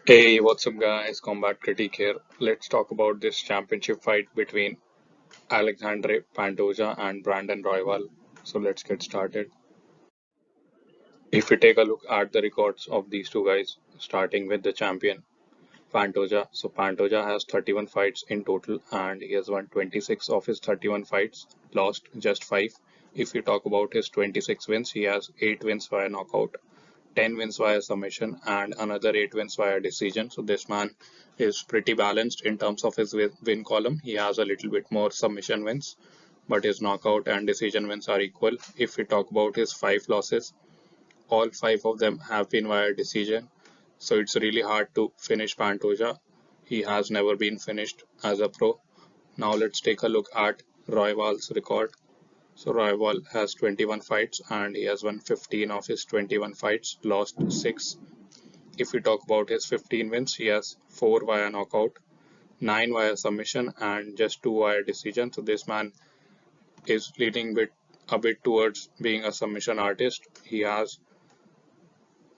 Hey, what's up, guys? Combat Critic here. Let's talk about this championship fight between Alexandre Pantoja and Brandon Royval. So let's get started. If we take a look at the records of these two guys, starting with the champion Pantoja. So Pantoja has 31 fights in total, and he has won 26 of his 31 fights, lost just 5. If we talk about his 26 wins, he has 8 wins via knockout, 10 wins via submission, and another 8 wins via decision. So this man is pretty balanced in terms of his win column. He has a little bit more submission wins, but his knockout and decision wins are equal. If we talk about his 5 losses, all 5 of them have been via decision. So it's really hard to finish Pantoja. He has never been finished as a pro. Now let's take a look at Royval's record. So Royval has 21 fights and he has won 15 of his 21 fights, lost 6. If we talk about his 15 wins, he has 4 via knockout, 9 via submission, and just 2 via decision. So this man is leaning a bit towards being a submission artist. He has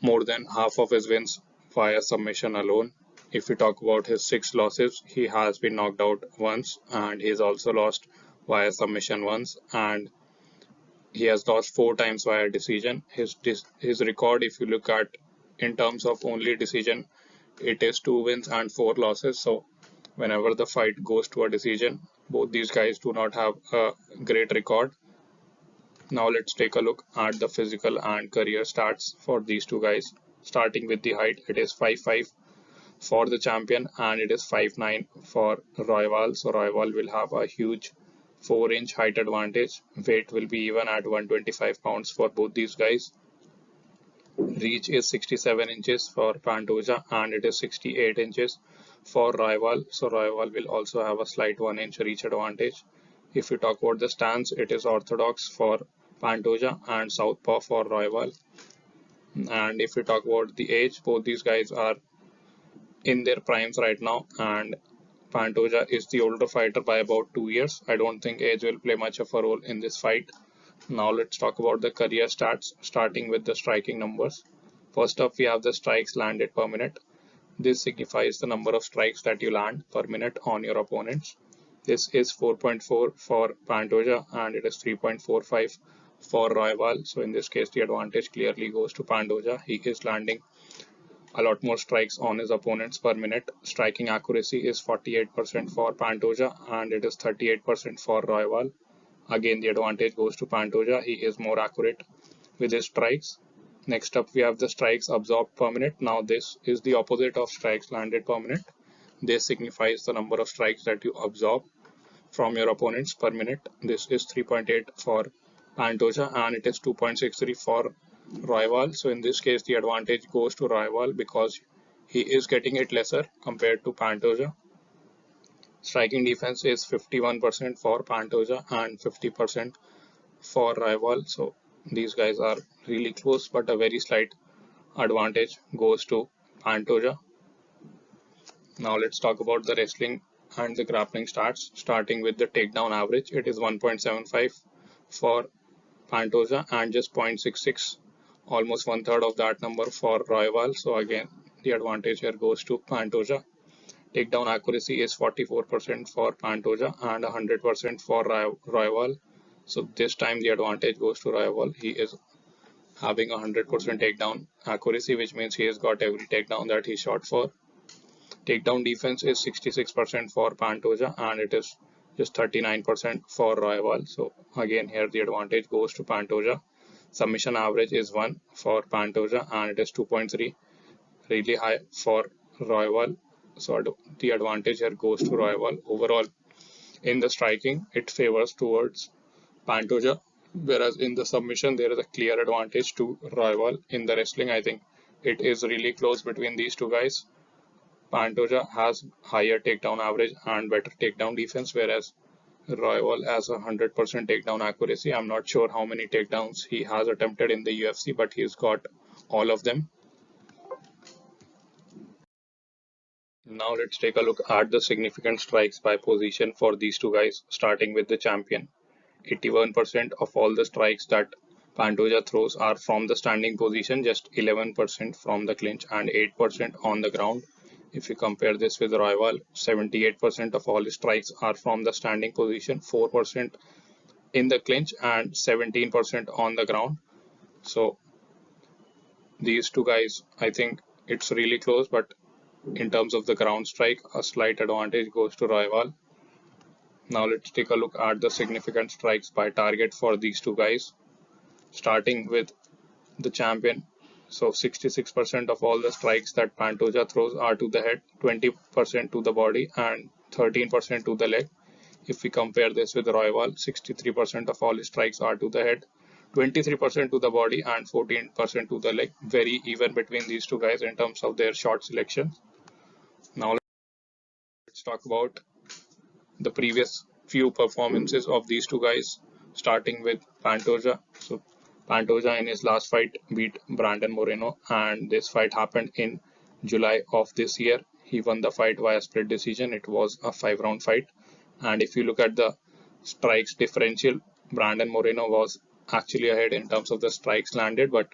more than half of his wins via submission alone. If we talk about his 6 losses, he has been knocked out once and he's also lost via submission once, and he has lost 4 times via decision. His record, if you look at in terms of only decision, it is 2 wins and 4 losses. So whenever the fight goes to a decision, both these guys do not have a great record. Now let's take a look at the physical and career stats for these two guys. Starting with the height, it is 5'5" for the champion and it is 5'9" for Royval. So Royval will have a huge 4-inch height advantage. Weight will be even at 125 pounds for both these guys. Reach is 67 inches for Pantoja and it is 68 inches for Royval. So Royval will also have a slight 1-inch reach advantage. If we talk about the stance, it is orthodox for Pantoja and southpaw for Royval. And if we talk about the age, both these guys are in their primes right now, and Pantoja is the older fighter by about 2 years. I don't think age will play much of a role in this fight. Now let's talk about the career stats, starting with the striking numbers. First up, we have the strikes landed per minute. This signifies the number of strikes that you land per minute on your opponents. This is 4.4 for Pantoja and it is 3.45 for Royval. So in this case, the advantage clearly goes to Pantoja. He is landing a lot more strikes on his opponents per minute. Striking accuracy is 48% for Pantoja and it is 38% for Royval. Again, the advantage goes to Pantoja. He is more accurate with his strikes. Next up, we have the strikes absorbed per minute. Now, this is the opposite of strikes landed per minute. This signifies the number of strikes that you absorb from your opponents per minute. This is 3.8 for Pantoja and it is 2.63 for Royval. So in this case, the advantage goes to Royval because he is getting it lesser compared to Pantoja. Striking defense is 51% for Pantoja and 50% for Royval. So these guys are really close, but a very slight advantage goes to Pantoja. Now let's talk about the wrestling and the grappling stats. Starting with the takedown average, it is 1.75 for Pantoja and just 0.66, almost 1/3 of that number for Royval. So again, the advantage here goes to Pantoja. Takedown accuracy is 44% for Pantoja and 100% for Royval. So this time the advantage goes to Royval. He is having 100% takedown accuracy, which means he has got every takedown that he shot for. Takedown defense is 66% for Pantoja and it is just 39% for Royval. So again here the advantage goes to Pantoja. Submission average is 1 for Pantoja and it is 2.3, really high for Royval. So the advantage here goes to Royval. Overall, in the striking, it favors towards Pantoja, whereas in the submission, there is a clear advantage to Royval. In the wrestling, I think it is really close between these two guys. Pantoja has higher takedown average and better takedown defense, whereas Royval has 100% takedown accuracy. I'm not sure how many takedowns he has attempted in the UFC, but he's got all of them. Now let's take a look at the significant strikes by position for these two guys, starting with the champion. 81% of all the strikes that Pantoja throws are from the standing position, just 11% from the clinch and 8% on the ground. If you compare this with Royval, 78% of all his strikes are from the standing position, 4% in the clinch, and 17% on the ground. So these two guys, I think it's really close, but in terms of the ground strike, a slight advantage goes to Royval. Now let's take a look at the significant strikes by target for these two guys, starting with the champion. So 66% of all the strikes that Pantoja throws are to the head, 20% to the body, and 13% to the leg. If we compare this with Royval, 63% of all his strikes are to the head, 23% to the body, and 14% to the leg. Very even between these two guys in terms of their shot selection. Now let's talk about the previous few performances of these two guys, starting with Pantoja. So Pantoja in his last fight beat Brandon Moreno, and this fight happened in July of this year. He won the fight via split decision. It was a 5-round fight. And if you look at the strikes differential, Brandon Moreno was actually ahead in terms of the strikes landed, but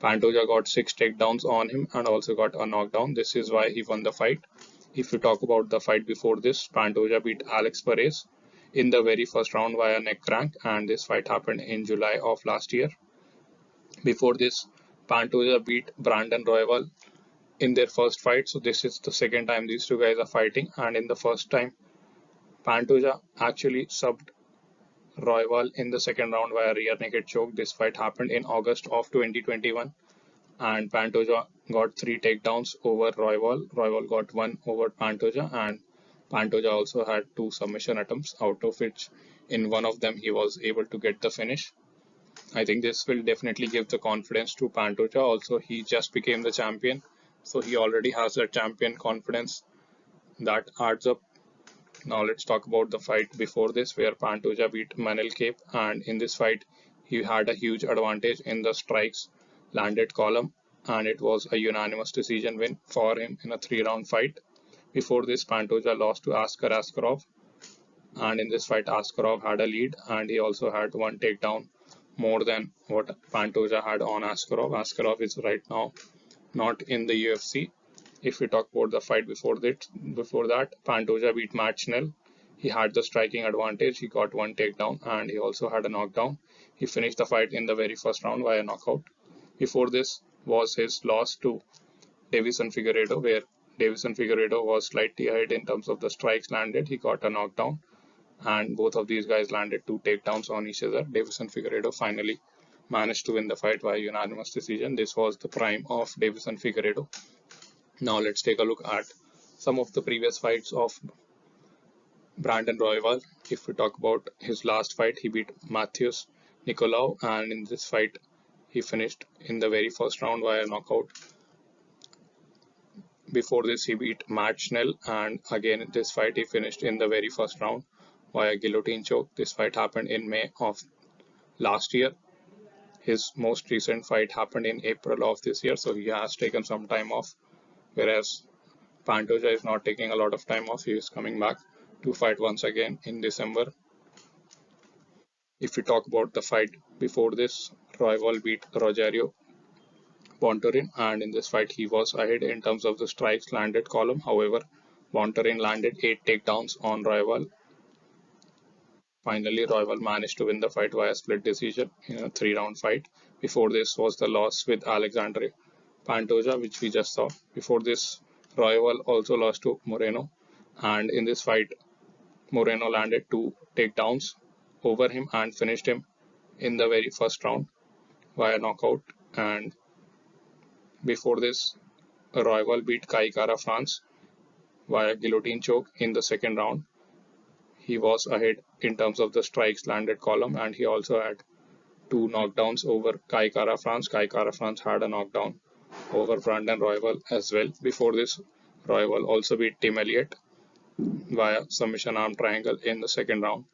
Pantoja got 6 takedowns on him and also got a knockdown. This is why he won the fight. If you talk about the fight before this, Pantoja beat Alex Perez in the very first round via neck crank, and this fight happened in July of last year. Before this, Pantoja beat Brandon Royval in their first fight. So this is the second time these two guys are fighting, and in the first time, Pantoja actually subbed Royval in the second round via rear naked choke. This fight happened in August of 2021, and Pantoja got 3 takedowns over Royval. Royval got 1 over Pantoja, and Pantoja also had 2 submission attempts, out of which in one of them he was able to get the finish. I think this will definitely give the confidence to Pantoja. Also, he just became the champion, so he already has that champion confidence that adds up. Now let's talk about the fight before this, where Pantoja beat Manel Cape, and in this fight he had a huge advantage in the strikes landed column, and it was a unanimous decision win for him in a 3-round fight. Before this, Pantoja lost to Askar Askarov, and in this fight Askarov had a lead, and he also had 1 takedown more than what Pantoja had on Askarov. Askarov is right now not in the UFC. If we talk about the fight before that, Pantoja beat Matt Schnell. He had the striking advantage. He got 1 takedown and he also had a knockdown. He finished the fight in the very first round via knockout. Before this was his loss to Davison Figueiredo, where Davison Figueiredo was slightly ahead in terms of the strikes landed. He got a knockdown, and both of these guys landed 2 takedowns on each other. Davison Figueiredo finally managed to win the fight by unanimous decision. This was the prime of Davison Figueiredo. Now let's take a look at some of the previous fights of Brandon Royval. If we talk about his last fight, he beat Matheus Nicolau, and in this fight he finished in the very first round via knockout. Before this, he beat Matt Schnell, and again in this fight he finished in the very first round via guillotine choke. This fight happened in May of last year. His most recent fight happened in April of this year, so he has taken some time off, whereas Pantoja is not taking a lot of time off. He is coming back to fight once again in December. If we talk about the fight before this, Royval beat Rogerio Bontorin, and in this fight he was ahead in terms of the strikes landed column. However, Bontorin landed 8 takedowns on Royval. Finally, Royval managed to win the fight via split decision in a 3-round fight. Before this was the loss with Alexandre Pantoja, which we just saw. Before this, Royval also lost to Moreno, and in this fight, Moreno landed 2 takedowns over him and finished him in the very first round via knockout. And before this, Royval beat Kai Kara France via guillotine choke in the second round. He was ahead in terms of the strikes landed column, and he also had 2 knockdowns over Kai Kara France. Kai Kara France had a knockdown over Brandon Royval as well. Before this, Royval also beat Tim Elliott via submission arm triangle in the second round.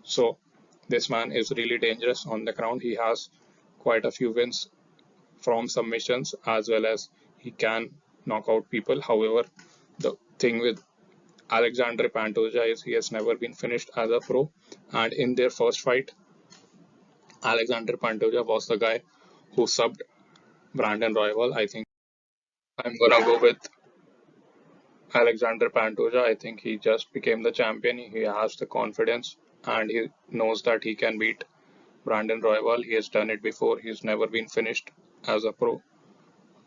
So this man is really dangerous on the ground. He has quite a few wins from submissions, as well as he can knock out people. However, the thing with Alexandre Pantoja is he has never been finished as a pro, and in their first fight, Alexandre Pantoja was the guy who subbed Brandon Royval. I think I'm gonna go with Alexandre Pantoja, I think he just became the champion. He has the confidence and he knows that he can beat Brandon Royval. He has done it before. He's never been finished as a pro.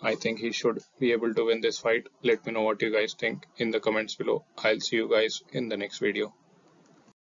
I think he should be able to win this fight. Let me know what you guys think in the comments below. I'll see you guys in the next video.